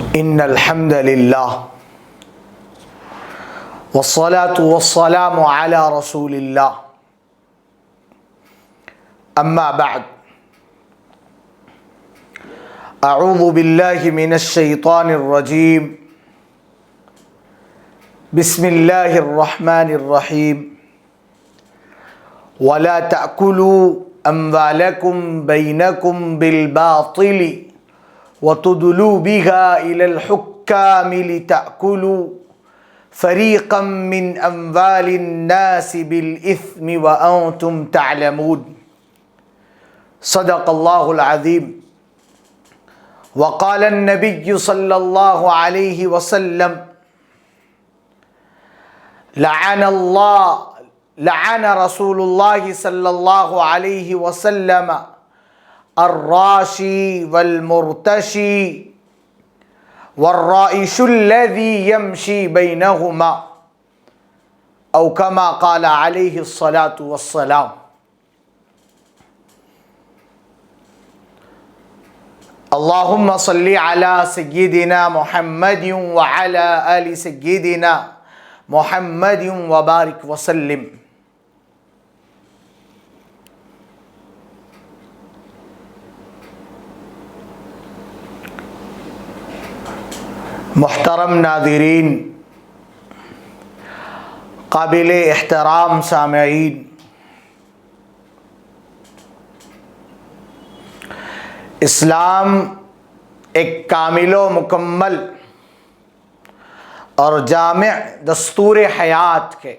ان الحمد لله والصلاة والسلام على رسول الله اما بعد اعوذ بالله من الشيطان الرجيم بسم الله الرحمن الرحيم ولا تأكلوا اموالكم بينكم بالباطل وتدلوا بها إلى الحكام لتأكلوا فريقا من أموال الناس بالإثم وأنتم تعلمون صدق الله العظيم وقال النبي صلى الله عليه وسلم لعن رسول الله صلى الله عليه وسلم الراشي والمرتشي والرائش الذي يمشي بينهما أو كما قال عليه الصلاة والسلام. اللهم صل على سيدنا محمد وعلى آل سيدنا محمد وبارك وسلم. محترم ناظرین، قابل احترام سامعین، اسلام ایک کامل و مکمل اور جامع دستور حیات ہے.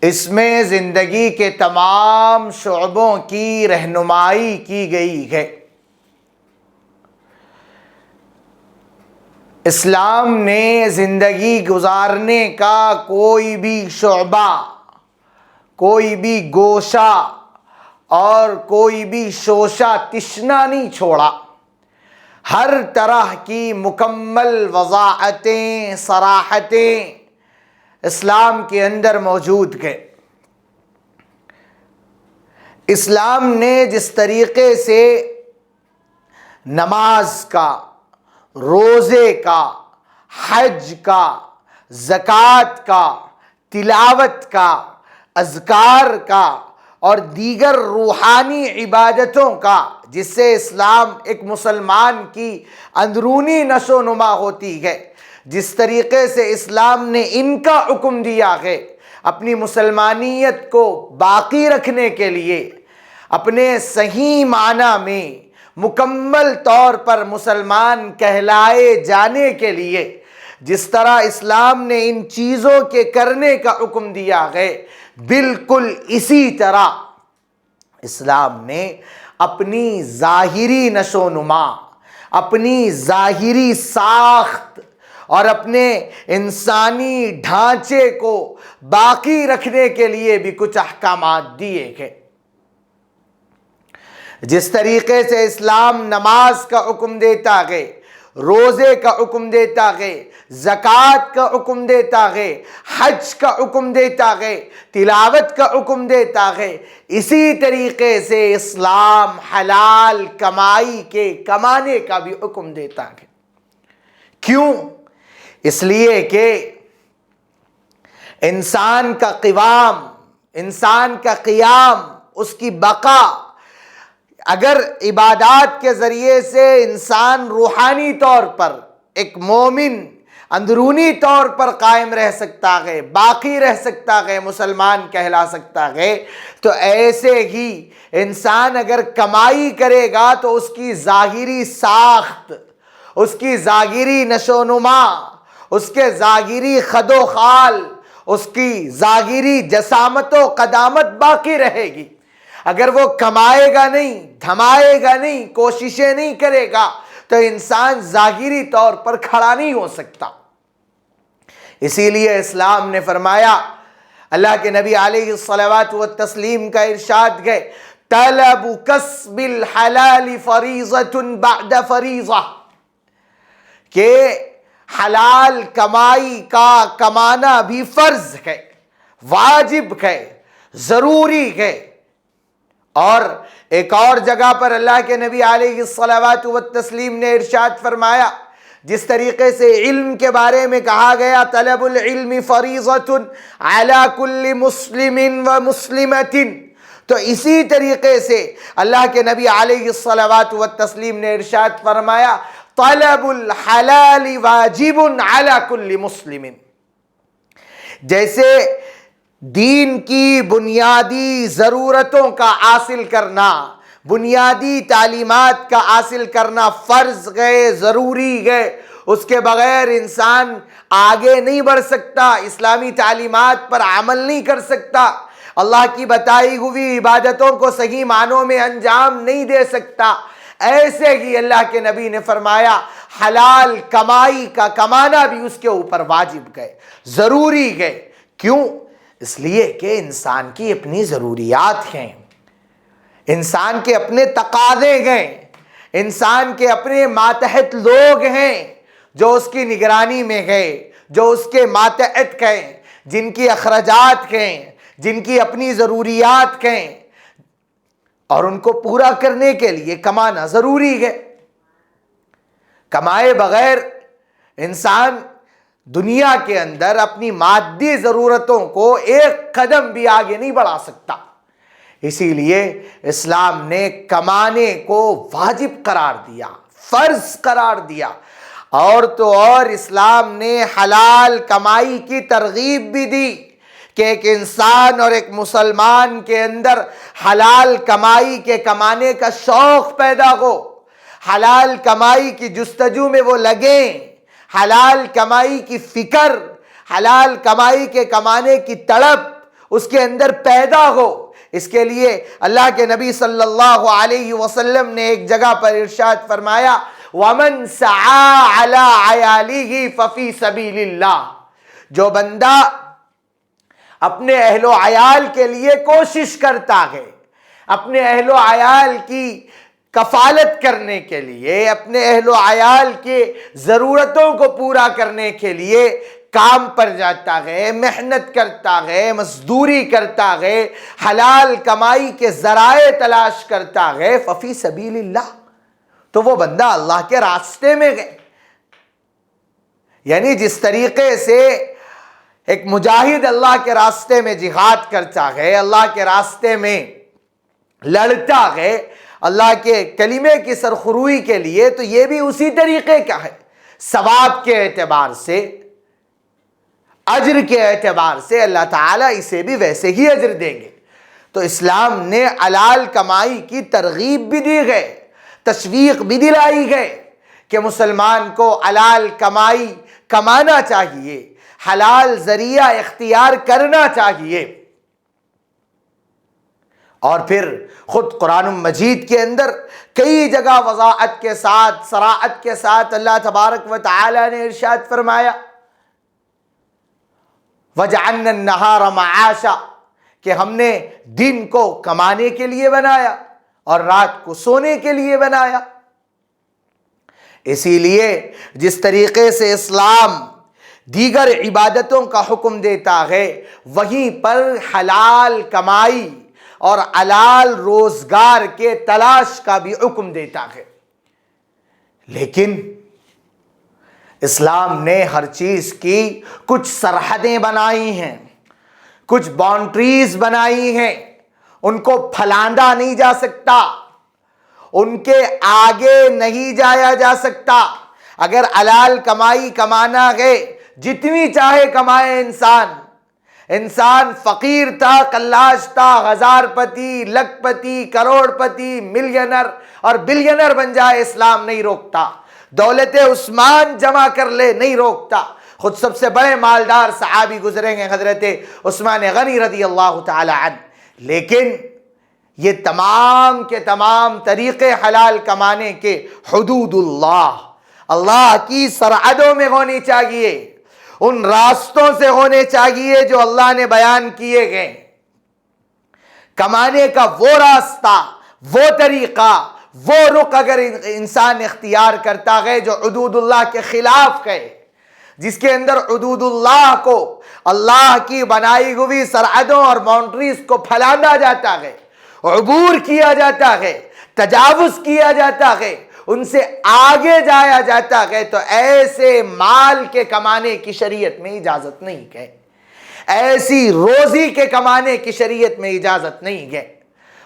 اس میں زندگی کے تمام شعبوں کی رہنمائی کی گئی ہے. اسلام نے زندگی گزارنے کا کوئی بھی شعبہ، کوئی بھی گوشہ اور کوئی بھی شوشہ تشنا نہیں چھوڑا. ہر طرح کی مکمل وضاحتیں، صراحتیں اسلام کے اندر موجود ہیں. اسلام نے جس طریقے سے نماز کا، روزے کا، حج کا، زکوٰۃ کا، تلاوت کا، اذکار کا اور دیگر روحانی عبادتوں کا، جس سے اسلام ایک مسلمان کی اندرونی نشو و نما ہوتی ہے، جس طریقے سے اسلام نے ان کا حکم دیا ہے اپنی مسلمانیت کو باقی رکھنے کے لیے، اپنے صحیح معنی میں مکمل طور پر مسلمان کہلائے جانے کے لیے جس طرح اسلام نے ان چیزوں کے کرنے کا حکم دیا ہے، بالکل اسی طرح اسلام نے اپنی ظاہری نشو و نما، اپنی ظاہری ساخت اور اپنے انسانی ڈھانچے کو باقی رکھنے کے لیے بھی کچھ احکامات دیے ہیں. جس طریقے سے اسلام نماز کا حکم دیتا ہے، روزے کا حکم دیتا ہے، زکوٰۃ کا حکم دیتا ہے، حج کا حکم دیتا ہے، تلاوت کا حکم دیتا ہے، اسی طریقے سے اسلام حلال کمائی کے کمانے کا بھی حکم دیتا ہے. کیوں؟ اس لیے کہ انسان کا قوام، انسان کا قیام، اس کی بقا، اگر عبادات کے ذریعے سے انسان روحانی طور پر ایک مومن اندرونی طور پر قائم رہ سکتا ہے، باقی رہ سکتا ہے، مسلمان کہلا سکتا ہے، تو ایسے ہی انسان اگر کمائی کرے گا تو اس کی ظاہری ساخت، اس کی ظاہری نشو و نما، اس کے ظاہری خد و خال، اس کی ظاہری جسامت و قدامت باقی رہے گی. اگر وہ کمائے گا نہیں، دھمائے گا نہیں، کوششیں نہیں کرے گا تو انسان ظاہری طور پر کھڑا نہیں ہو سکتا. اسی لیے اسلام نے فرمایا، اللہ کے نبی علیہ الصلوات والتسلیم کا ارشاد ہے، طلب کسب الحلال فریضۃ بعد فریضہ، کہ حلال کمائی کا کمانا بھی فرض ہے، واجب ہے، ضروری ہے، اور ایک اور جگہ پر اللہ کے نبی علیہ الصلوات والتسلیم نے ارشاد فرمایا، جس طریقے سے علم کے بارے میں کہا گیا طلب العلم فریضۃ علی کل مسلم و مسلمۃ، تو اسی طریقے سے اللہ کے نبی علیہ الصلوات والتسلیم نے ارشاد فرمایا طلب الحلال واجب علی کل مسلم۔ جیسے دین کی بنیادی ضرورتوں کا حاصل کرنا، بنیادی تعلیمات کا حاصل کرنا فرض ہے، ضروری ہے، اس کے بغیر انسان آگے نہیں بڑھ سکتا، اسلامی تعلیمات پر عمل نہیں کر سکتا، اللہ کی بتائی ہوئی عبادتوں کو صحیح معنوں میں انجام نہیں دے سکتا۔ ایسے ہی اللہ کے نبی نے فرمایا حلال کمائی کا کمانا بھی اس کے اوپر واجب ہے، ضروری ہے۔ کیوں؟ اس لیے کہ انسان کی اپنی ضروریات ہیں، انسان کے اپنے تقاضے ہیں، انسان کے اپنے ماتحت لوگ ہیں جو اس کی نگرانی میں ہے، جو اس کے ماتحت ہیں، جن کی اخراجات ہیں، جن کی اپنی ضروریات ہیں، اور ان کو پورا کرنے کے لیے کمانا ضروری ہے۔ کمائے بغیر انسان دنیا کے اندر اپنی مادی ضرورتوں کو ایک قدم بھی آگے نہیں بڑھا سکتا۔ اسی لیے اسلام نے کمانے کو واجب قرار دیا، فرض قرار دیا، اور تو اور اسلام نے حلال کمائی کی ترغیب بھی دی کہ ایک انسان اور ایک مسلمان کے اندر حلال کمائی کے کمانے کا شوق پیدا ہو، حلال کمائی کی جستجو میں وہ لگیں، حلال کمائی کی فکر، حلال کمائی کے کمانے کی تڑپ اس کے اندر پیدا ہو۔ اس کے لیے اللہ کے نبی صلی اللہ علیہ وسلم نے ایک جگہ پر ارشاد فرمایا وَمَنْ سَعَى عَلَىٰ عَيَالِهِ فَفِي سَبِيلِ اللَّهِ، جو بندہ اپنے اہل و عیال کے لیے کوشش کرتا ہے، اپنے اہل و عیال کی کفالت کرنے کے لیے، اپنے اہل و عیال کی ضرورتوں کو پورا کرنے کے لیے کام پر جاتا ہے، محنت کرتا ہے، مزدوری کرتا ہے، حلال کمائی کے ذرائع تلاش کرتا ہے، ففی سبیل اللہ، تو وہ بندہ اللہ کے راستے میں گئے۔ یعنی جس طریقے سے ایک مجاہد اللہ کے راستے میں جہاد کرتا ہے، اللہ کے راستے میں لڑتا ہے اللہ کے کلمے کی سرخروئی کے لیے، تو یہ بھی اسی طریقے کا ہے، ثواب کے اعتبار سے، اجر کے اعتبار سے اللہ تعالیٰ اسے بھی ویسے ہی اجر دیں گے۔ تو اسلام نے حلال کمائی کی ترغیب بھی دی گئے، تشویق بھی دلائی گئے کہ مسلمان کو حلال کمائی کمانا چاہیے، حلال ذریعہ اختیار کرنا چاہیے۔ اور پھر خود قرآن مجید کے اندر کئی جگہ وضاحت کے ساتھ، صراحت کے ساتھ اللہ تبارک و تعالی نے ارشاد فرمایا وَجَعَلْنَا النَّهَارَ مَعَاشًا، کہ ہم نے دن کو کمانے کے لیے بنایا اور رات کو سونے کے لیے بنایا۔ اسی لیے جس طریقے سے اسلام دیگر عبادتوں کا حکم دیتا ہے، وہیں پر حلال کمائی اور حلال روزگار کے تلاش کا بھی حکم دیتا ہے۔ لیکن اسلام نے ہر چیز کی کچھ سرحدیں بنائی ہیں، کچھ باؤنڈریز بنائی ہیں، ان کو پھلاندا نہیں جا سکتا، ان کے آگے نہیں جایا جا سکتا۔ اگر حلال کمائی کمانا ہے، جتنی چاہے کمائے انسان فقیر تھا، قلاش تھا، ہزار پتی، لکھ پتی، کروڑ پتی، ملینر اور بلینر بن جائے، اسلام نہیں روکتا۔ دولت عثمان جمع کر لے، نہیں روکتا۔ خود سب سے بڑے مالدار صحابی گزرے ہیں حضرت عثمان غنی رضی اللہ تعالی عنہ، لیکن یہ تمام کے تمام طریقے حلال کمانے کے حدود اللہ کی سرحدوں میں ہونے چاہیے، ان راستوں سے ہونے چاہیے جو اللہ نے بیان کیے گئے۔ کمانے کا وہ راستہ، وہ طریقہ، وہ رخ اگر انسان اختیار کرتا ہے جو حدود اللہ کے خلاف ہے، جس کے اندر حدود اللہ کو، اللہ کی بنائی ہوئی سرحدوں اور باؤنڈریز کو پھلاندا جاتا ہے، عبور کیا جاتا ہے، تجاوز کیا جاتا ہے، ان سے آگے جایا جاتا ہے، تو ایسے مال کے کمانے کی شریعت میں اجازت نہیں ہے، ایسی روزی کے کمانے کی شریعت میں اجازت نہیں ہے۔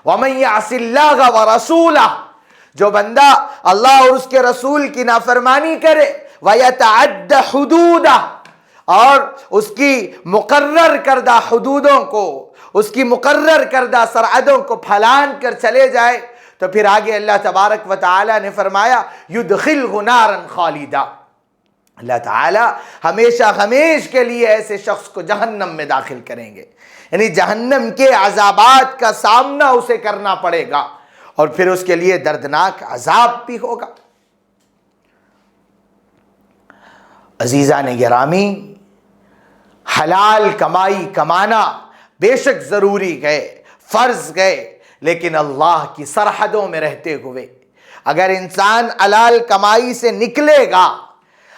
وَمَن يَعْصِ اللَّهَ وَرَسُولَهُ، جو بندہ اللہ اور اس کے رسول کی نافرمانی کرے، وَيَتَعَدَّ حُدُودَهُ، اور اس کی مقرر کردہ حدودوں کو، اس کی مقرر کردہ سرحدوں کو پھلان کر چلے جائے، تو پھر آگے اللہ تبارک و تعالی نے فرمایا يُدْخِلْهُ نَارًا خَالِدًا، اللہ تعالی ہمیشہ ہمیش کے لیے ایسے شخص کو جہنم میں داخل کریں گے، یعنی جہنم کے عذابات کا سامنا اسے کرنا پڑے گا، اور پھر اس کے لیے دردناک عذاب بھی ہوگا۔ عزیزان گرامی، حلال کمائی کمانا بے شک ضروری ہے، فرض ہے، لیکن اللہ کی سرحدوں میں رہتے ہوئے۔ اگر انسان حلال کمائی سے نکلے گا،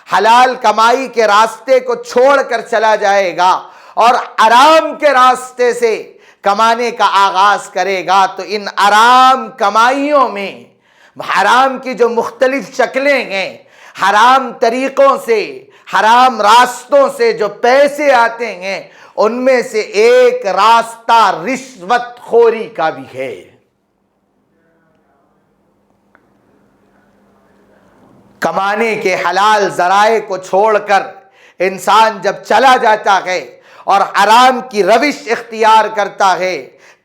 حلال کمائی کے راستے کو چھوڑ کر چلا جائے گا اور حرام کے راستے سے کمانے کا آغاز کرے گا، تو ان حرام کمائیوں میں حرام کی جو مختلف شکلیں ہیں، حرام طریقوں سے، حرام راستوں سے جو پیسے آتے ہیں، ان میں سے ایک راستہ رشوت خوری کا بھی ہے۔ کمانے کے حلال ذرائع کو چھوڑ کر انسان جب چلا جاتا ہے اور حرام کی روش اختیار کرتا ہے،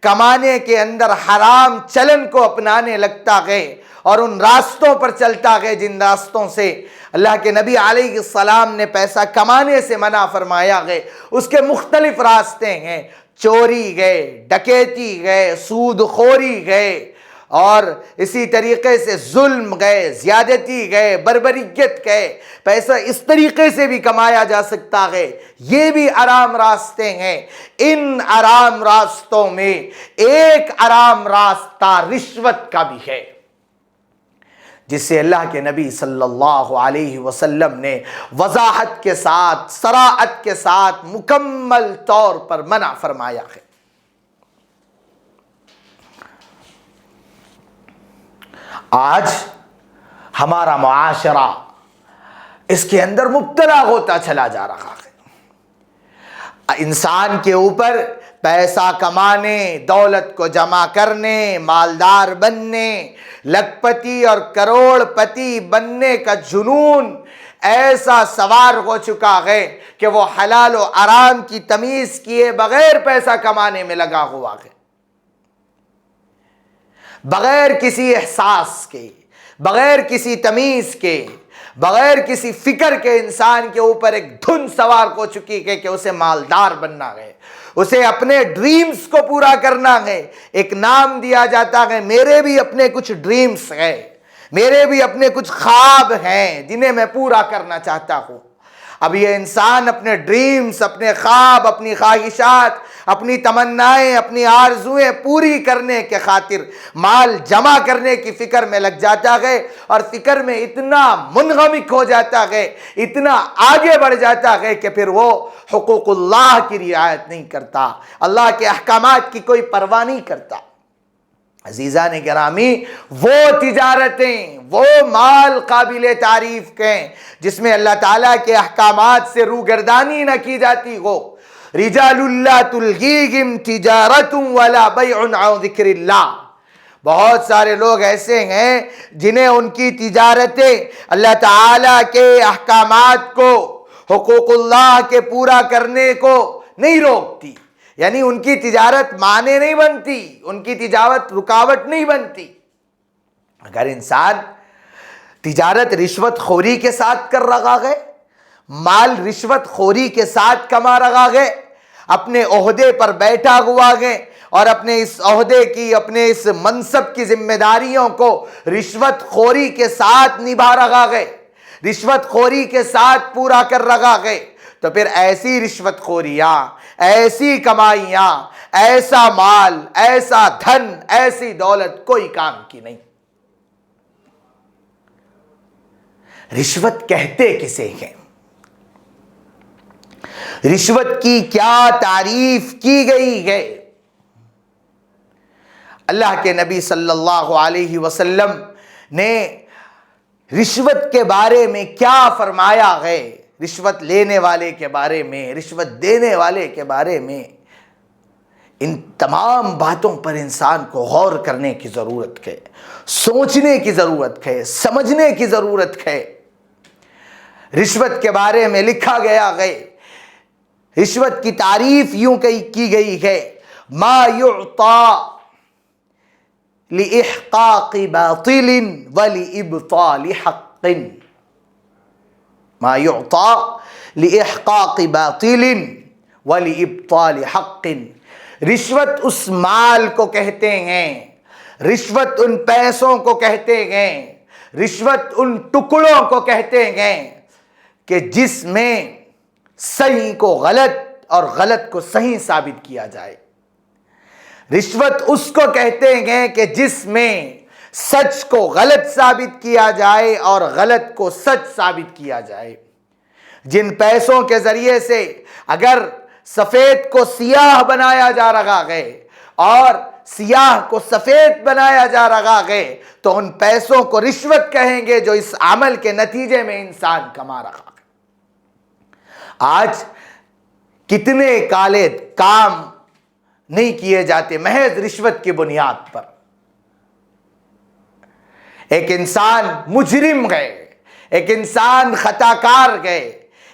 کمانے کے اندر حرام چلن کو اپنانے لگتا ہے اور ان راستوں پر چلتا ہے جن راستوں سے اللہ کے نبی علیہ السلام نے پیسہ کمانے سے منع فرمایا ہے، اس کے مختلف راستے ہیں، چوری گئے، ڈکیتی گئے، سود خوری گئے، اور اسی طریقے سے ظلم گئے، زیادتی گئے، بربریت گئے، پیسہ اس طریقے سے بھی کمایا جا سکتا ہے، یہ بھی حرام راستے ہیں۔ ان حرام راستوں میں ایک حرام راستہ رشوت کا بھی ہے، جس سے اللہ کے نبی صلی اللہ علیہ وسلم نے وضاحت کے ساتھ، صراحت کے ساتھ، مکمل طور پر منع فرمایا ہے۔ آج ہمارا معاشرہ اس کے اندر مبتلا ہوتا چلا جا رہا ہے۔ انسان کے اوپر پیسہ کمانے، دولت کو جمع کرنے، مالدار بننے، لکھپتی اور کروڑ پتی بننے کا جنون ایسا سوار ہو چکا ہے کہ وہ حلال و حرام کی تمیز کیے بغیر پیسہ کمانے میں لگا ہوا ہے، بغیر کسی احساس کے، بغیر کسی تمیز کے، بغیر کسی فکر کے انسان کے اوپر ایک دھن سوار ہو چکی ہے کہ اسے مالدار بننا ہے، اسے اپنے ڈریمز کو پورا کرنا ہے۔ ایک نام دیا جاتا ہے، میرے بھی اپنے کچھ ڈریمز ہیں، میرے بھی اپنے کچھ خواب ہیں جنہیں میں پورا کرنا چاہتا ہوں۔ اب یہ انسان اپنے ڈریمز، اپنے خواب، اپنی خواہشات، اپنی تمنائیں، اپنی آرزویں پوری کرنے کے خاطر مال جمع کرنے کی فکر میں لگ جاتا ہے، اور فکر میں اتنا منغمک ہو جاتا ہے، اتنا آگے بڑھ جاتا ہے کہ پھر وہ حقوق اللہ کی رعایت نہیں کرتا، اللہ کے احکامات کی کوئی پرواہ نہیں کرتا۔ عزیزان گرامی، وہ تجارتیں، وہ مال قابل تعریف ہیں جس میں اللہ تعالیٰ کے احکامات سے روگردانی نہ کی جاتی ہو۔ رجال لا تلہیہم تجارت ولا بیع عن ذکر اللہ، بہت سارے لوگ ایسے ہیں جنہیں ان کی تجارتیں اللہ تعالیٰ کے احکامات کو، حقوق اللہ کے پورا کرنے کو نہیں روکتی، یعنی ان کی تجارت معنی نہیں بنتی، ان کی تجارت رکاوٹ نہیں بنتی۔ اگر انسان تجارت رشوت خوری کے ساتھ کر رہا ہے، مال رشوت خوری کے ساتھ کما رہا ہے، اپنے عہدے پر بیٹھا ہوا ہے اور اپنے اس عہدے کی، اپنے اس منصب کی ذمہ داریوں کو رشوت خوری کے ساتھ نبھا رہا ہے، رشوت خوری کے ساتھ پورا کر رہا ہے، تو پھر ایسی رشوت خوریاں، ایسی کمائیاں، ایسا مال، ایسا دھن، ایسی دولت کوئی کام کی نہیں۔ رشوت کہتے کسے ہیں؟ رشوت کی کیا تعریف کی گئی ہے؟ اللہ کے نبی صلی اللہ علیہ وسلم نے رشوت کے بارے میں کیا فرمایا ہے، رشوت لینے والے کے بارے میں، رشوت دینے والے کے بارے میں، ان تمام باتوں پر انسان کو غور کرنے کی ضرورت ہے، سوچنے کی ضرورت ہے، سمجھنے کی ضرورت ہے۔ رشوت کے بارے میں لکھا گیا ہے، رشوت کی تعریف یوں کی گئی ہے، ما یعطا لإحقاق باطل ولإبطال حق، ما یعطا لإحقاق باطل ولإبطال حق۔ رشوت اس مال کو کہتے ہیں، رشوت ان پیسوں کو کہتے ہیں، رشوت ان ٹکڑوں کو کہتے ہیں کہ جس میں صحیح کو غلط اور غلط کو صحیح ثابت کیا جائے۔ رشوت اس کو کہتے ہیں کہ جس میں سچ کو غلط ثابت کیا جائے اور غلط کو سچ ثابت کیا جائے۔ جن پیسوں کے ذریعے سے اگر سفید کو سیاہ بنایا جا رہا ہے اور سیاہ کو سفید بنایا جا رہا ہے تو ان پیسوں کو رشوت کہیں گے جو اس عمل کے نتیجے میں انسان کما رہا ہے۔ آج کتنے کالے کام نہیں کیے جاتے محض رشوت کی بنیاد پر۔ ایک انسان مجرم گئے، ایک انسان خطا کار گئے،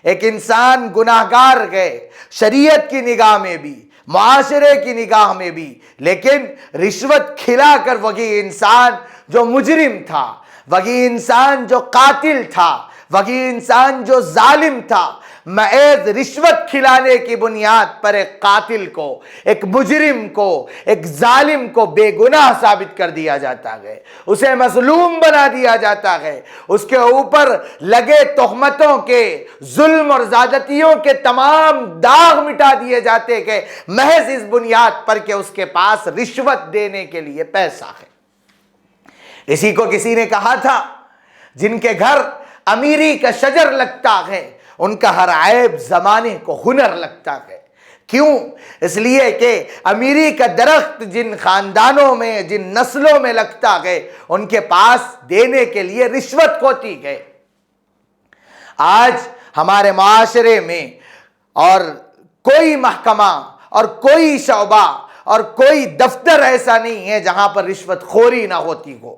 ایک انسان گناہگار گئے، شریعت کی نگاہ میں بھی، معاشرے کی نگاہ میں بھی، لیکن رشوت کھلا کر وہی انسان جو مجرم تھا، وہی انسان جو قاتل تھا، وہی انسان جو ظالم تھا، محض رشوت کھلانے کی بنیاد پر ایک قاتل کو، ایک مجرم کو، ایک ظالم کو بے گناہ ثابت کر دیا جاتا ہے، اسے مظلوم بنا دیا جاتا ہے، اس کے اوپر لگے تہمتوں کے، ظلم اور زیادتیوں کے تمام داغ مٹا دیے جاتے ہیں محض اس بنیاد پر کہ اس کے پاس رشوت دینے کے لیے پیسہ ہے۔ اسی کو کسی نے کہا تھا، جن کے گھر امیری کا شجر لگتا ہے ان کا ہر عیب زمانے کو ہنر لگتا ہے۔ کیوں؟ اس لیے کہ امیری کا درخت جن خاندانوں میں، جن نسلوں میں لگتا ہے ان کے پاس دینے کے لیے رشوت ہوتی ہے۔ آج ہمارے معاشرے میں اور کوئی محکمہ اور کوئی شعبہ اور کوئی دفتر ایسا نہیں ہے جہاں پر رشوت خوری نہ ہوتی ہو۔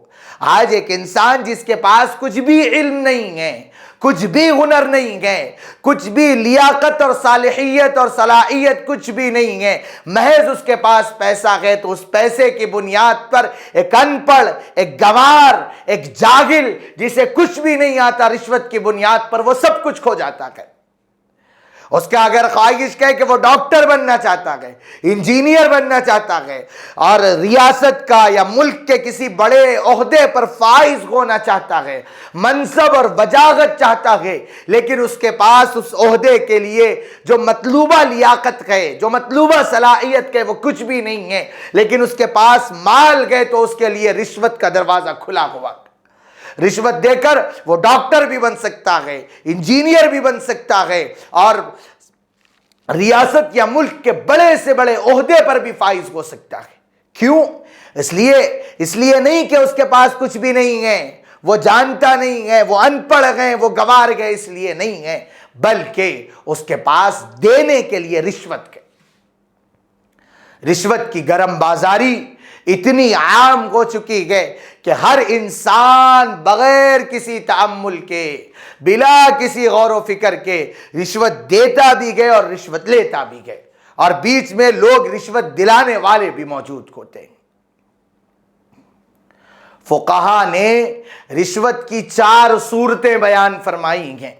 آج ایک انسان جس کے پاس کچھ بھی علم نہیں ہے، کچھ بھی ہنر نہیں ہے، کچھ بھی لیاقت اور صالحیت اور صلاحیت کچھ بھی نہیں ہے، محض اس کے پاس پیسہ ہے تو اس پیسے کی بنیاد پر ایک ان پڑھ، ایک گنوار، ایک جاہل جسے کچھ بھی نہیں آتا، رشوت کی بنیاد پر وہ سب کچھ کھو جاتا ہے۔ اس کا اگر خواہش ہے کہ وہ ڈاکٹر بننا چاہتا ہے، انجینئر بننا چاہتا ہے اور ریاست کا یا ملک کے کسی بڑے عہدے پر فائز ہونا چاہتا ہے، منصب اور بجاغت چاہتا ہے، لیکن اس کے پاس اس عہدے کے لیے جو مطلوبہ لیاقت ہے، جو مطلوبہ صلاحیت ہے وہ کچھ بھی نہیں ہے، لیکن اس کے پاس مال گئے تو اس کے لیے رشوت کا دروازہ کھلا ہوا۔ رشوت دے کر وہ ڈاکٹر بھی بن سکتا ہے، انجینئر بھی بن سکتا ہے اور ریاست یا ملک کے بڑے سے بڑے عہدے پر بھی فائز ہو سکتا ہے۔ کیوں؟ اس لیے نہیں کہ اس کے پاس کچھ بھی نہیں ہے، وہ جانتا نہیں ہے، وہ ان پڑھ گئے، وہ گنوار گئے، اس لیے نہیں ہے، بلکہ اس کے پاس دینے کے لیے رشوت ہے۔ رشوت کی گرم بازاری اتنی عام ہو چکی ہے کہ ہر انسان بغیر کسی تأمل کے، بلا کسی غور و فکر کے رشوت دیتا بھی گئے اور رشوت لیتا بھی گئے، اور بیچ میں لوگ رشوت دلانے والے بھی موجود ہوتے ہیں۔ فقہا نے رشوت کی 4 صورتیں بیان فرمائی ہیں۔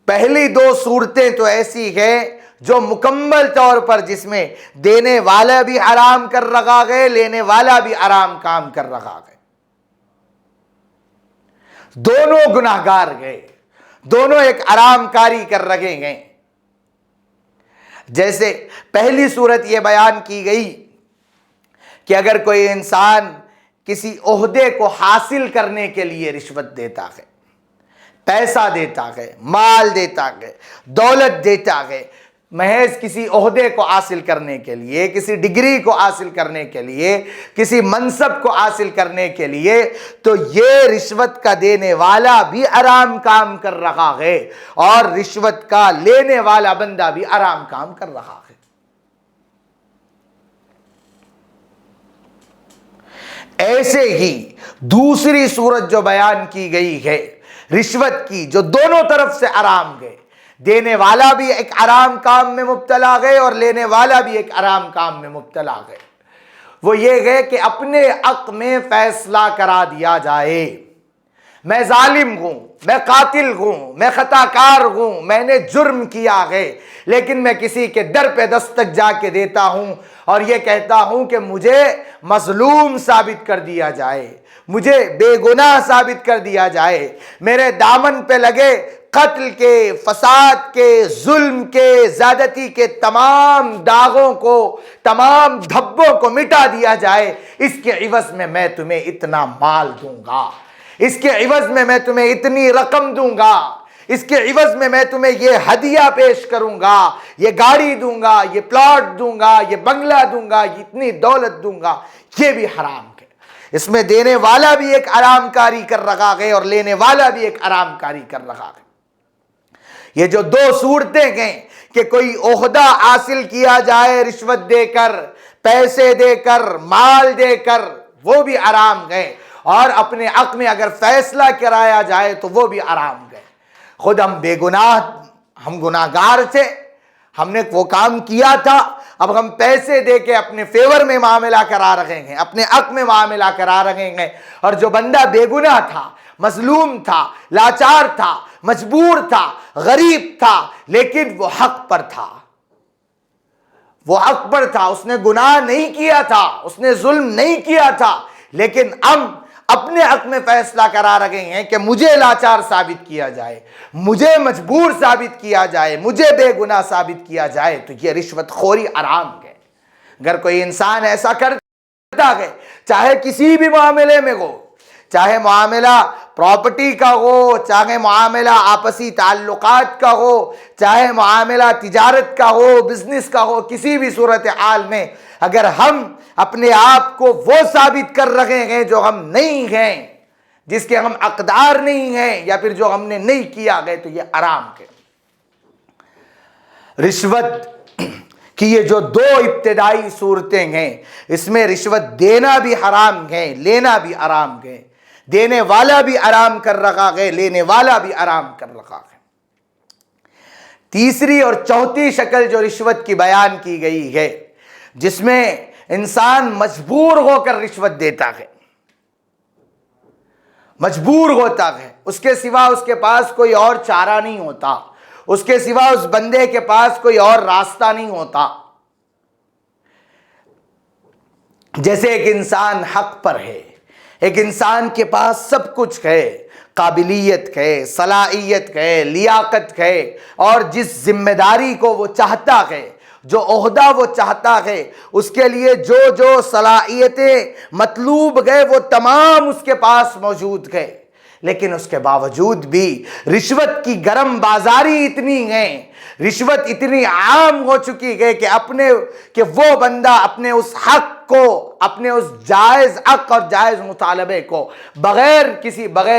پہلی 2 صورتیں تو ایسی ہیں جو مکمل طور پر جس میں دینے والا بھی حرام کر رہا ہے، لینے والا بھی حرام کام کر رہا ہے، دونوں گناہگار گئے، دونوں ایک حرام کاری کر رہے ہیں۔ جیسے پہلی صورت یہ بیان کی گئی کہ اگر کوئی انسان کسی عہدے کو حاصل کرنے کے لیے رشوت دیتا ہے، پیسہ دیتا ہے، مال دیتا ہے، دولت دیتا ہے، محض کسی عہدے کو حاصل کرنے کے لیے، کسی ڈگری کو حاصل کرنے کے لیے، کسی منصب کو حاصل کرنے کے لیے، تو یہ رشوت کا دینے والا بھی حرام کام کر رہا ہے اور رشوت کا لینے والا بندہ بھی حرام کام کر رہا ہے۔ ایسے ہی دوسری صورت جو بیان کی گئی ہے رشوت کی، جو دونوں طرف سے حرام ہے، دینے والا بھی ایک حرام کام میں مبتلا ہے اور لینے والا بھی ایک حرام کام میں مبتلا ہے، وہ یہ ہے کہ اپنے حق میں فیصلہ کرا دیا جائے، میں ظالم ہوں، میں قاتل ہوں، میں خطا کار ہوں، میں نے جرم کیا ہے، لیکن میں کسی کے در پہ دستک جا کے دیتا ہوں اور یہ کہتا ہوں کہ مجھے مظلوم ثابت کر دیا جائے، مجھے بے گناہ ثابت کر دیا جائے، میرے دامن پہ لگے قتل کے، فساد کے، ظلم کے، زیادتی کے تمام داغوں کو، تمام دھبوں کو مٹا دیا جائے، اس کے عوض میں تمہیں اتنا مال دوں گا، اس کے عوض میں تمہیں اتنی رقم دوں گا، اس کے عوض میں تمہیں یہ ہدیہ پیش کروں گا، یہ گاڑی دوں گا، یہ پلاٹ دوں گا، یہ بنگلہ دوں گا، اتنی دولت دوں گا، یہ بھی حرام ہے۔ اس میں دینے والا بھی ایک حرام کاری کر رہا ہے اور لینے والا بھی ایک حرام کاری کر رہا ہے۔ یہ جو دو صورتیں ہیں کہ کوئی عہدہ حاصل کیا جائے رشوت دے کر، پیسے دے کر، مال دے کر، وہ بھی حرام ہے، اور اپنے حق میں اگر فیصلہ کرایا جائے تو وہ بھی حرام ہے۔ خود ہم بے گناہ، ہم گناہ گار تھے، ہم نے وہ کام کیا تھا، اب ہم پیسے دے کے اپنے فیور میں معاملہ کرا رہے ہیں، اپنے حق میں معاملہ کرا رہے ہیں، اور جو بندہ بے گناہ تھا، مظلوم تھا، لاچار تھا، مجبور تھا، غریب تھا، لیکن وہ حق پر تھا، وہ حق پر تھا، اس نے گناہ نہیں کیا تھا، اس نے ظلم نہیں کیا تھا، لیکن ہم اپنے حق میں فیصلہ کرا رہے ہیں کہ مجھے لاچار ثابت کیا جائے، مجھے مجبور ثابت کیا جائے، مجھے بے گناہ ثابت کیا جائے، تو یہ رشوت خوری حرام ہے۔ اگر کوئی انسان ایسا کرتا ہے، چاہے کسی بھی معاملے میں ہو، چاہے معاملہ پراپرٹی کا ہو، چاہے معاملہ آپسی تعلقات کا ہو، چاہے معاملہ تجارت کا ہو، بزنس کا ہو، کسی بھی صورتحال میں اگر ہم اپنے آپ کو وہ ثابت کر رہے ہیں جو ہم نہیں ہیں، جس کے ہم حقدار نہیں ہیں، یا پھر جو ہم نے نہیں کیا گئے، تو یہ حرام ہے۔ رشوت کی یہ جو دو ابتدائی صورتیں ہیں، اس میں رشوت دینا بھی حرام ہے، لینا بھی حرام ہے، دینے والا بھی حرام کر رہا ہے، لینے والا بھی حرام کر رہا ہے۔ تیسری اور چوتھی شکل جو رشوت کی بیان کی گئی ہے، جس میں انسان مجبور ہو کر رشوت دیتا ہے، مجبور ہوتا ہے، اس کے سوا اس کے پاس کوئی اور چارہ نہیں ہوتا، اس کے سوا اس بندے کے پاس کوئی اور راستہ نہیں ہوتا۔ جیسے ایک انسان حق پر ہے، ایک انسان کے پاس سب کچھ ہے، قابلیت ہے، صلاحیت ہے، لیاقت ہے، اور جس ذمہ داری کو وہ چاہتا ہے، جو عہدہ وہ چاہتا ہے، اس کے لیے جو جو صلاحیتیں مطلوب ہے وہ تمام اس کے پاس موجود ہے، لیکن اس کے باوجود بھی رشوت کی گرم بازاری اتنی ہے، رشوت اتنی عام ہو چکی ہے کہ وہ بندہ اپنے اس حق کو، اپنے اس جائز حق اور جائز مطالبے کو بغیر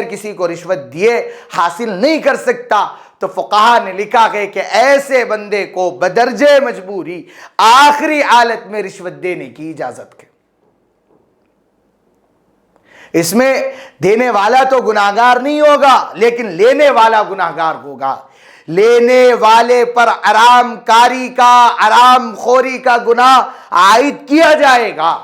کسی کو رشوت دیے حاصل نہیں کر سکتا۔ تو فقہا نے لکھا ہے کہ ایسے بندے کو بدرجہ مجبوری آخری حالت میں رشوت دینے کی اجازت ہے۔ اس میں دینے والا تو گناہگار نہیں ہوگا، لیکن لینے والا گناہگار ہوگا۔ لینے والے پر حرام کاری کا، حرام خوری کا گناہ عائد کیا جائے گا۔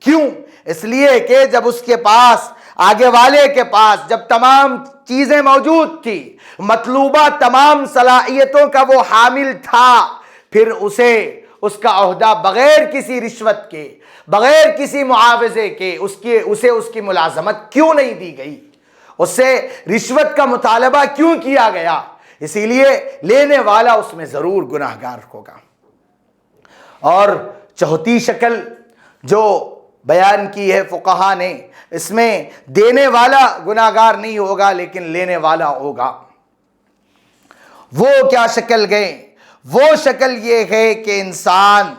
کیوں؟ اس لیے کہ جب اس کے پاس، آگے والے کے پاس جب تمام چیزیں موجود تھی، مطلوبہ تمام صلاحیتوں کا وہ حامل تھا، پھر اسے اس کا عہدہ بغیر کسی رشوت کے، بغیر کسی معاوضے کے اسے اس کی ملازمت کیوں نہیں دی گئی؟ اس سے رشوت کا مطالبہ کیوں کیا گیا؟ اسی لیے لینے والا اس میں ضرور گناہگار ہوگا۔ اور چوتھی شکل جو بیان کی ہے فقہا نے، اس میں دینے والا گناہگار نہیں ہوگا لیکن لینے والا ہوگا۔ وہ کیا شکل گئے؟ وہ شکل یہ ہے کہ انسان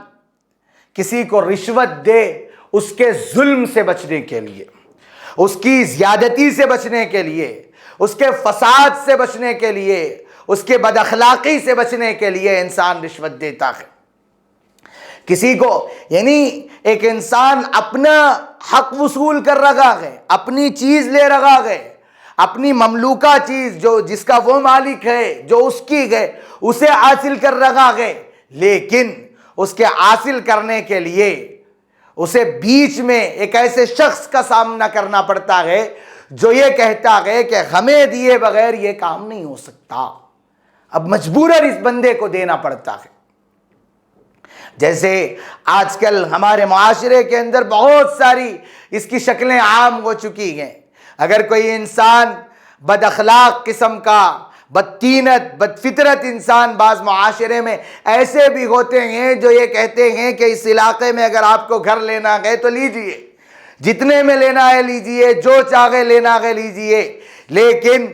کسی کو رشوت دے اس کے ظلم سے بچنے کے لیے، اس کی زیادتی سے بچنے کے لیے، اس کے فساد سے بچنے کے لیے، اس کے بد اخلاقی سے بچنے کے لیے انسان رشوت دیتا ہے کسی کو، یعنی ایک انسان اپنا حق وصول کر رہا ہے، اپنی چیز لے رہا ہے، اپنی مملوکہ چیز جو جس کا وہ مالک ہے، جو اس کی ہے، اسے حاصل کر رہا ہے، لیکن اس کے حاصل کرنے کے لیے اسے بیچ میں ایک ایسے شخص کا سامنا کرنا پڑتا ہے جو یہ کہتا ہے کہ ہمیں دیے بغیر یہ کام نہیں ہو سکتا، اب مجبوراً اس بندے کو دینا پڑتا ہے۔ جیسے آج کل ہمارے معاشرے کے اندر بہت ساری اس کی شکلیں عام ہو چکی ہیں۔ اگر کوئی انسان بد اخلاق قسم کا، بدطینت، بد فطرت انسان بعض معاشرے میں ایسے بھی ہوتے ہیں جو یہ کہتے ہیں کہ اس علاقے میں اگر آپ کو گھر لینا ہے تو لیجئے، جتنے میں لینا ہے لیجئے، جو چاہے لینا ہے لیجئے، لیکن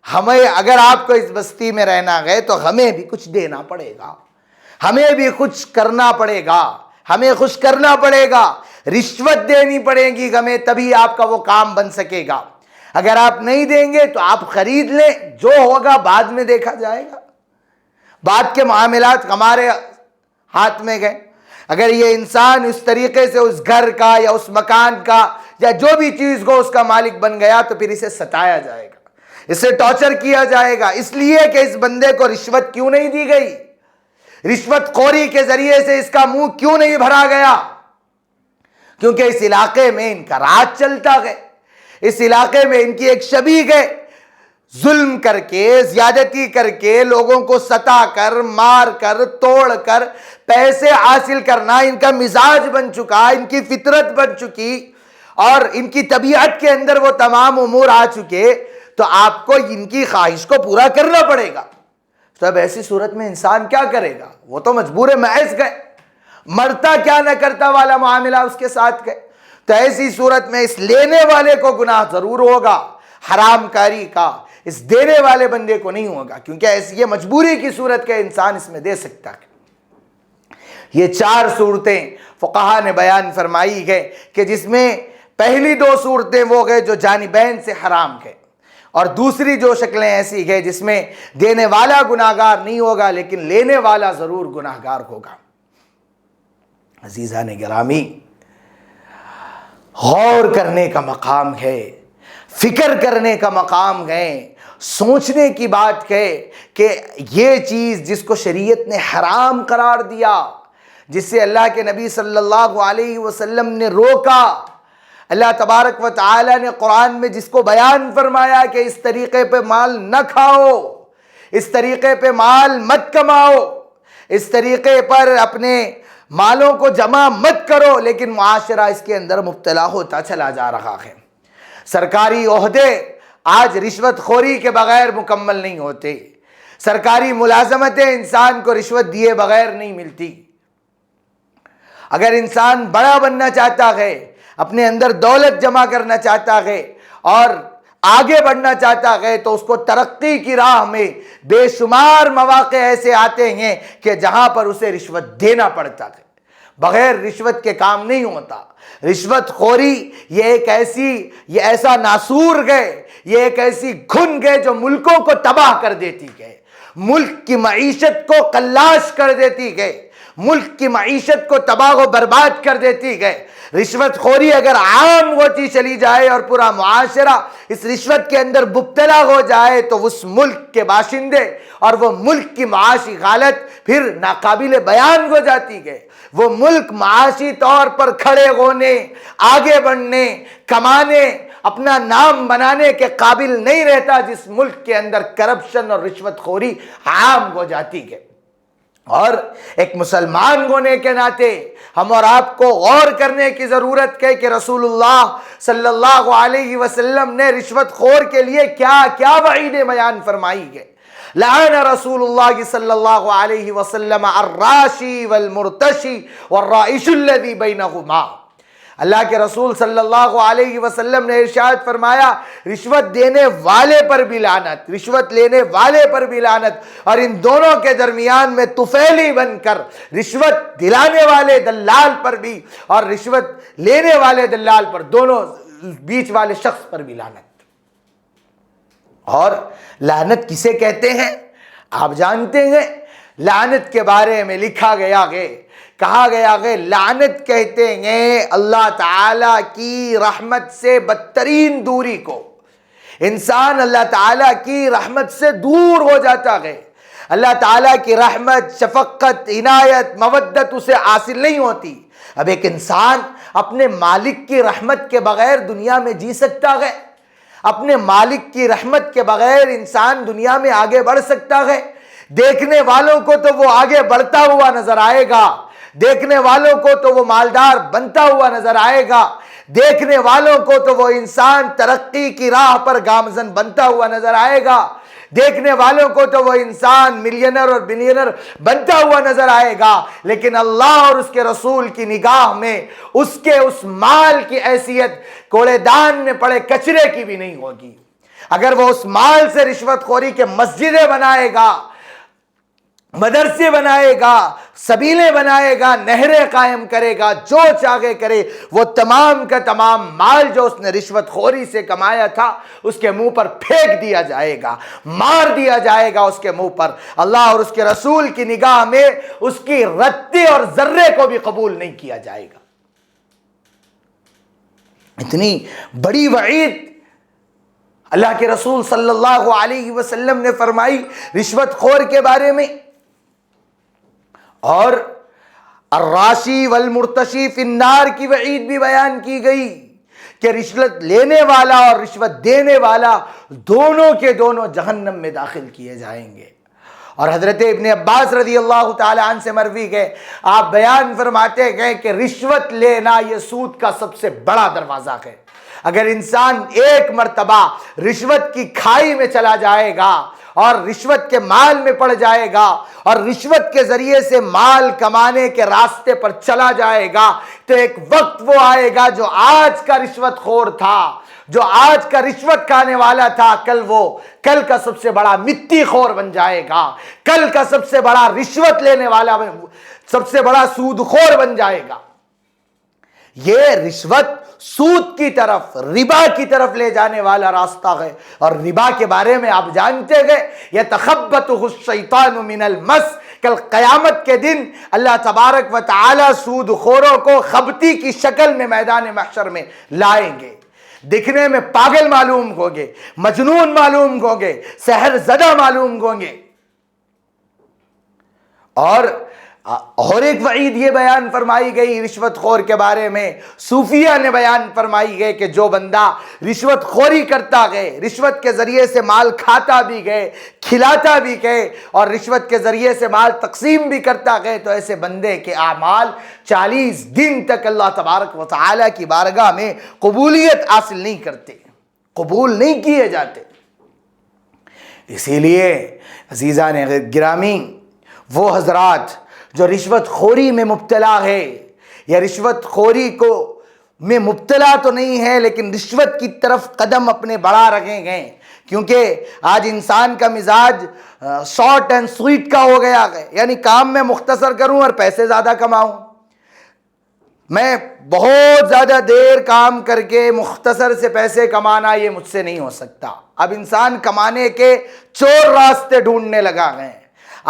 ہمیں اگر آپ کو اس بستی میں رہنا ہے تو ہمیں بھی کچھ دینا پڑے گا، ہمیں بھی کچھ کرنا پڑے گا، ہمیں خوش کرنا پڑے گا، رشوت دینی پڑے گی ہمیں، تبھی آپ کا وہ کام بن سکے گا۔ اگر آپ نہیں دیں گے تو آپ خرید لیں، جو ہوگا بعد میں دیکھا جائے گا، بعد کے معاملات ہمارے ہاتھ میں گئے۔ اگر یہ انسان اس طریقے سے اس گھر کا یا اس مکان کا یا جو بھی چیز کو اس کا مالک بن گیا تو پھر اسے ستایا جائے گا، اسے ٹارچر کیا جائے گا، اس لیے کہ اس بندے کو رشوت کیوں نہیں دی گئی، رشوت خوری کے ذریعے سے اس کا منہ کیوں نہیں بھرا گیا، کیونکہ اس علاقے میں ان کا راج چلتا ہے، اس علاقے میں ان کی ایک شبیہ ہے، ظلم کر کے، زیادتی کر کے، لوگوں کو ستا کر، مار کر، توڑ کر پیسے حاصل کرنا ان کا مزاج بن چکا، ان کی فطرت بن چکی، اور ان کی طبیعت کے اندر وہ تمام امور آ چکے، تو آپ کو ان کی خواہش کو پورا کرنا پڑے گا۔ تو اب ایسی صورت میں انسان کیا کرے گا، وہ تو مجبور محض گئے، مرتا کیا نہ کرتا والا معاملہ اس کے ساتھ گئے۔ تو ایسی صورت میں اس لینے والے کو گناہ ضرور ہوگا حرام کاری کا، اس دینے والے بندے کو نہیں ہوگا، کیونکہ ایسی یہ مجبوری کی صورت کے انسان اس میں دے سکتا ہے۔ یہ 4 صورتیں فقہا نے بیان فرمائی ہے کہ جس میں پہلی 2 صورتیں وہ گئے جو جانبین سے حرام ہے، اور دوسری جو شکلیں ایسی ہے جس میں دینے والا گناہگار نہیں ہوگا لیکن لینے والا ضرور گناہگار ہوگا۔ عزیزان گرامی، غور کرنے کا مقام ہے، فکر کرنے کا مقام ہے، سوچنے کی بات ہے کہ یہ چیز جس کو شریعت نے حرام قرار دیا، جس سے اللہ کے نبی صلی اللہ علیہ وسلم نے روکا، اللہ تبارک و تعالی نے قرآن میں جس کو بیان فرمایا کہ اس طریقے پہ مال نہ کھاؤ، اس طریقے پہ مال مت کماؤ، اس طریقے پر اپنے مالوں کو جمع مت کرو، لیکن معاشرہ اس کے اندر مبتلا ہوتا چلا جا رہا ہے۔ سرکاری عہدے آج رشوت خوری کے بغیر مکمل نہیں ہوتے، سرکاری ملازمتیں انسان کو رشوت دیے بغیر نہیں ملتی۔ اگر انسان بڑا بننا چاہتا ہے، اپنے اندر دولت جمع کرنا چاہتا ہے اور آگے بڑھنا چاہتا ہے، تو اس کو ترقی کی راہ میں بے شمار مواقع ایسے آتے ہیں کہ جہاں پر اسے رشوت دینا پڑتا ہے، بغیر رشوت کے کام نہیں ہوتا۔ رشوت خوری یہ ایسا ناسور ہے، یہ ایک ایسی گھن ہے جو ملکوں کو تباہ کر دیتی ہے، ملک کی معیشت کو قلاش کر دیتی ہے، ملک کی معیشت کو تباہ و برباد کر دیتی ہے۔ رشوت خوری اگر عام ہوتی چلی جائے اور پورا معاشرہ اس رشوت کے اندر مبتلا ہو جائے تو اس ملک کے باشندے اور وہ ملک کی معاشی حالت پھر ناقابل بیان ہو جاتی ہے۔ وہ ملک معاشی طور پر کھڑے ہونے، آگے بڑھنے، کمانے، اپنا نام بنانے کے قابل نہیں رہتا جس ملک کے اندر کرپشن اور رشوت خوری عام ہو جاتی ہے۔ اور ایک مسلمان ہونے کے ناطے ہم اور آپ کو غور کرنے کی ضرورت ہے کہ رسول اللہ صلی اللہ علیہ وسلم نے رشوت خور کے لیے کیا کیا وعیدیں بیان فرمائی ہے۔ لعن رسول اللہ صلی اللہ علیہ وسلم الراشی والمرتشی والرائش الذی بینہما۔ اللہ کے رسول صلی اللہ علیہ وسلم نے ارشاد فرمایا رشوت دینے والے پر بھی لعنت، رشوت لینے والے پر بھی لعنت، اور ان دونوں کے درمیان میں طفیلی بن کر رشوت دلانے والے دلال پر بھی اور رشوت لینے والے دلال پر، دونوں بیچ والے شخص پر بھی لعنت۔ اور لعنت کسے کہتے ہیں آپ جانتے ہیں؟ لعنت کے بارے میں لکھا گیا ہے، کہا گیا ہے لعنت کہتے ہیں اللہ تعالیٰ کی رحمت سے بدترین دوری کو۔ انسان اللہ تعالیٰ کی رحمت سے دور ہو جاتا ہے، اللہ تعالیٰ کی رحمت، شفقت، عنایت، مودت اسے حاصل نہیں ہوتی۔ اب ایک انسان اپنے مالک کی رحمت کے بغیر دنیا میں جی سکتا ہے؟ اپنے مالک کی رحمت کے بغیر انسان دنیا میں آگے بڑھ سکتا ہے؟ دیکھنے والوں کو تو وہ آگے بڑھتا ہوا نظر آئے گا، دیکھنے والوں کو تو وہ مالدار بنتا ہوا نظر آئے گا، دیکھنے والوں کو تو وہ انسان ترقی کی راہ پر گامزن بنتا ہوا نظر آئے گا، دیکھنے والوں کو تو وہ انسان ملینر اور بلینر بنتا ہوا نظر آئے گا، لیکن اللہ اور اس کے رسول کی نگاہ میں اس کے اس مال کی حیثیت کوڑے دان میں پڑے کچرے کی بھی نہیں ہوگی۔ اگر وہ اس مال سے رشوت خوری کے مسجدیں بنائے گا، مدرسے بنائے گا، سبیلیں بنائے گا، نہریں قائم کرے گا، جو چاہے کرے، وہ تمام کا تمام مال جو اس نے رشوت خوری سے کمایا تھا اس کے منہ پر پھینک دیا جائے گا، مار دیا جائے گا اس کے منہ پر۔ اللہ اور اس کے رسول کی نگاہ میں اس کی رتی اور ذرے کو بھی قبول نہیں کیا جائے گا۔ اتنی بڑی وعید اللہ کے رسول صلی اللہ علیہ وسلم نے فرمائی رشوت خور کے بارے میں۔ اور الراشی والمرتشی فی النار کی وعید بھی بیان کی گئی کہ رشوت لینے والا اور رشوت دینے والا دونوں کے دونوں جہنم میں داخل کیے جائیں گے۔ اور حضرت ابن عباس رضی اللہ تعالی عنہ سے مروی گئے، آپ بیان فرماتے گئے کہ رشوت لینا یہ سود کا سب سے بڑا دروازہ ہے۔ اگر انسان ایک مرتبہ رشوت کی کھائی میں چلا جائے گا اور رشوت کے مال میں پڑ جائے گا اور رشوت کے ذریعے سے مال کمانے کے راستے پر چلا جائے گا، تو ایک وقت وہ آئے گا جو آج کا رشوت خور تھا، جو آج کا رشوت کھانے والا تھا، کل کا سب سے بڑا مٹی خور بن جائے گا، کل کا سب سے بڑا رشوت لینے والا، سب سے بڑا سود خور بن جائے گا۔ یہ رشوت سود کی طرف، ربا کی طرف لے جانے والا راستہ ہے۔ اور ربا کے بارے میں آپ جانتے گئے یتخبطہ الشیطان من المس، کل قیامت کے دن اللہ تبارک و تعالی سود خوروں کو خبتی کی شکل میں میدان محشر میں لائیں گے، دکھنے میں پاگل معلوم ہوں گے، مجنون معلوم ہوں گے، سحر زدہ معلوم ہوں گے۔ اور ایک وعید یہ بیان فرمائی گئی رشوت خور کے بارے میں، صوفیہ نے بیان فرمائی گئی کہ جو بندہ رشوت خوری کرتا گئے، رشوت کے ذریعے سے مال کھاتا بھی گئے، کھلاتا بھی گئے اور رشوت کے ذریعے سے مال تقسیم بھی کرتا گئے، تو ایسے بندے کے اعمال 40 دن تک اللہ تبارک و تعالی کی بارگاہ میں قبولیت حاصل نہیں کرتے، قبول نہیں کیے جاتے۔ اسی لیے عزیزان گرامی، وہ حضرات جو رشوت خوری میں مبتلا ہے یا رشوت خوری میں مبتلا تو نہیں ہے لیکن رشوت کی طرف قدم اپنے بڑھا رہے ہیں، کیونکہ آج انسان کا مزاج شارٹ اینڈ سویٹ کا ہو گیا ہے، یعنی کام میں مختصر کروں اور پیسے زیادہ کماؤں۔ میں بہت زیادہ دیر کام کر کے مختصر سے پیسے کمانا یہ مجھ سے نہیں ہو سکتا۔ اب انسان کمانے کے چور راستے ڈھونڈنے لگا ہے۔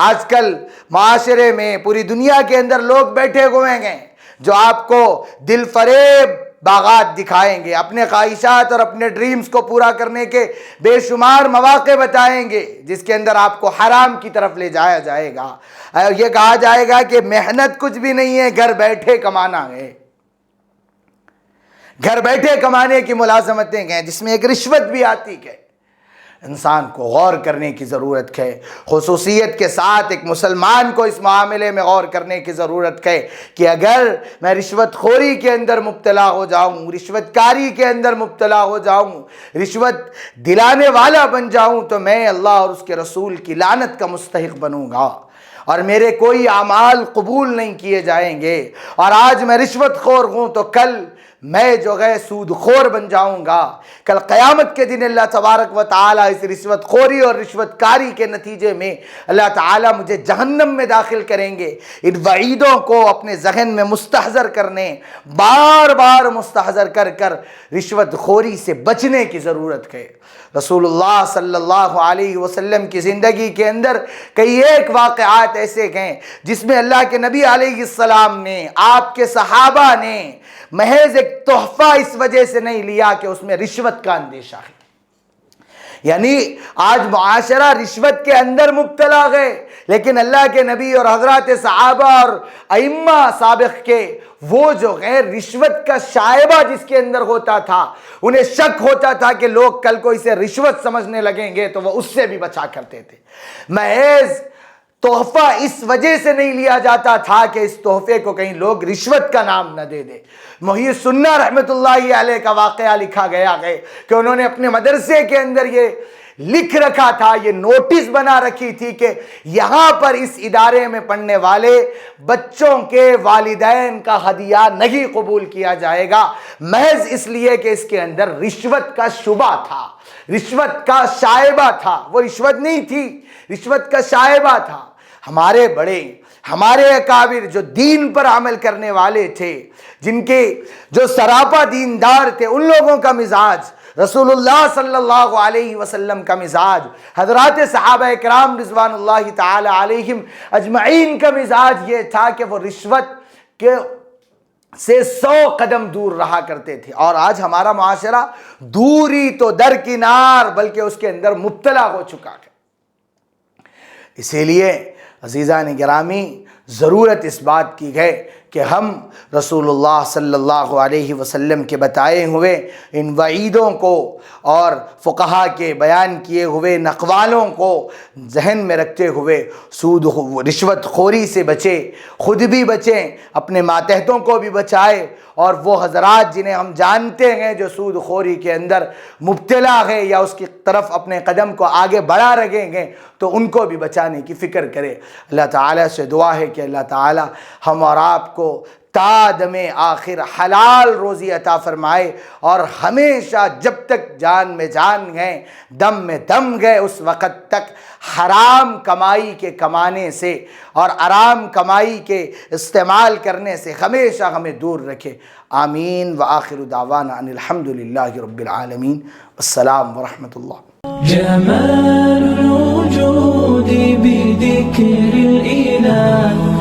آج کل معاشرے میں پوری دنیا کے اندر لوگ بیٹھے ہوئے ہیں جو آپ کو دل فریب باغات دکھائیں گے، اپنے خواہشات اور اپنے ڈریمز کو پورا کرنے کے بے شمار مواقع بتائیں گے، جس کے اندر آپ کو حرام کی طرف لے جایا جائے گا۔ یہ کہا جائے گا کہ محنت کچھ بھی نہیں ہے، گھر بیٹھے کمانا ہے، گھر بیٹھے کمانے کی ملازمتیں ہیں، جس میں ایک رشوت بھی آتی ہے۔ انسان کو غور کرنے کی ضرورت ہے، خصوصیت کے ساتھ ایک مسلمان کو اس معاملے میں غور کرنے کی ضرورت ہے کہ اگر میں رشوت خوری کے اندر مبتلا ہو جاؤں، رشوت کاری کے اندر مبتلا ہو جاؤں، رشوت دلانے والا بن جاؤں، تو میں اللہ اور اس کے رسول کی لعنت کا مستحق بنوں گا اور میرے کوئی اعمال قبول نہیں کیے جائیں گے۔ اور آج میں رشوت خور ہوں تو کل میں جو ہے سود خور بن جاؤں گا. کل قیامت کے دن اللہ تبارک و تعالیٰ اس رشوت خوری اور رشوت کاری کے نتیجے میں اللہ تعالیٰ مجھے جہنم میں داخل کریں گے. ان وعیدوں کو اپنے ذہن میں مستحضر کرنے، بار بار مستحضر کر کر رشوت خوری سے بچنے کی ضرورت ہے. رسول اللہ صلی اللہ علیہ وسلم کی زندگی کے اندر کئی ایک واقعات ایسے ہیں جس میں اللہ کے نبی علیہ السلام نے، آپ کے صحابہ نے محض ایک تحفہ اس وجہ سے نہیں لیا کہ اس میں رشوت کا اندیشہ ہے. یعنی آج معاشرہ رشوت کے اندر مبتلا ہے، لیکن اللہ کے نبی اور حضرات صحابہ اور ائمہ سابق کے وہ جو غیر رشوت کا شائبہ جس کے اندر ہوتا تھا، انہیں شک ہوتا تھا کہ لوگ کل کو اسے رشوت سمجھنے لگیں گے تو وہ اس سے بھی بچا کرتے تھے. محض تحفہ اس وجہ سے نہیں لیا جاتا تھا کہ اس تحفے کو کہیں لوگ رشوت کا نام نہ دے دے. محی السنہ رحمۃ اللہ علیہ کا واقعہ لکھا گیا ہے کہ انہوں نے اپنے مدرسے کے اندر یہ لکھ رکھا تھا، یہ نوٹس بنا رکھی تھی کہ یہاں پر اس ادارے میں پڑھنے والے بچوں کے والدین کا ہدیہ نہیں قبول کیا جائے گا، محض اس لیے کہ اس کے اندر رشوت کا شبہ تھا، رشوت کا شائبہ تھا. وہ رشوت نہیں تھی، رشوت کا شائبہ تھا. ہمارے بڑے، ہمارے اکابر جو دین پر عمل کرنے والے تھے، جن کے جو سراپا دیندار تھے، ان لوگوں کا مزاج، رسول اللہ صلی اللہ علیہ وسلم کا مزاج، حضرات صحابہ کرام رضوان اللہ تعالی علیہم اجمعین کا مزاج یہ تھا کہ وہ رشوت کے سے 100 قدم دور رہا کرتے تھے. اور آج ہمارا معاشرہ دوری تو درکنار بلکہ اس کے اندر مبتلا ہو چکا ہے. اسی لیے عزیزان گرامی ضرورت اس بات کی ہے کہ ہم رسول اللہ صلی اللہ علیہ وسلم کے بتائے ہوئے ان وعیدوں کو اور فقہا کے بیان کیے ہوئے نقوالوں کو ذہن میں رکھتے ہوئے سود رشوت خوری سے بچیں، خود بھی بچیں، اپنے ماتحتوں کو بھی بچائے، اور وہ حضرات جنہیں ہم جانتے ہیں جو سود خوری کے اندر مبتلا ہے یا اس کی طرف اپنے قدم کو آگے بڑھا رہے ہیں تو ان کو بھی بچانے کی فکر کرے. اللہ تعالیٰ سے دعا ہے کہ اللہ تعالیٰ ہم اور آپ کو تا دم آخر حلال روزی عطا فرمائے، اور ہمیشہ جب تک جان میں جان ہے، دم میں دم گئے، اس وقت تک حرام کمائی کے کمانے سے اور حرام کمائی کے استعمال کرنے سے ہمیشہ ہمیں دور رکھے. آمین. وآخر دعوانا ان الحمدللہ رب العالمین. السلام ورحمۃ اللہ. جمال الوجود بذكر الإله